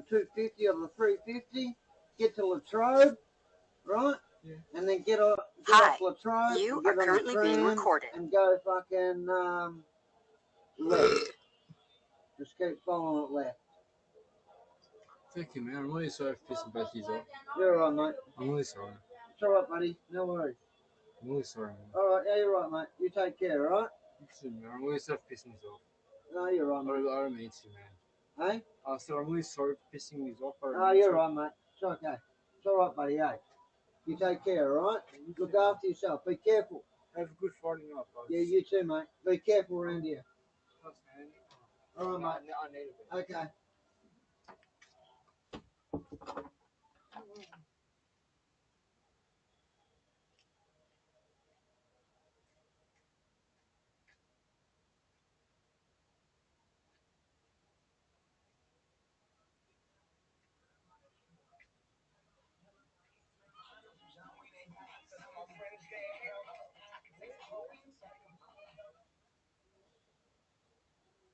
250 of the 350, get to Latrobe, right? Yeah. And then get off Latrobe, You and get are on the currently being tram recorded. and go fucking left. Just keep following it left. Thank you, man. I'm really sorry for pissing both of you off. You're all right, mate. I'm really sorry. It's all right, buddy. No worries. I'm really sorry, man. All right, yeah, you're right, mate. You take care, all right? Listen, man, I'm really sorry for pissing you off. No, you're right, mate. I don't mean to, man. Hey? So I'm really sorry for pissing you off. Oh, you're right, mate. It's okay. It's all right, buddy, hey? You take care, all right? Look after yourself. Be careful. Have a good Friday night, guys. Yeah, you too, mate. Be careful around here. Thanks, man. All right, mate. I need it. Okay.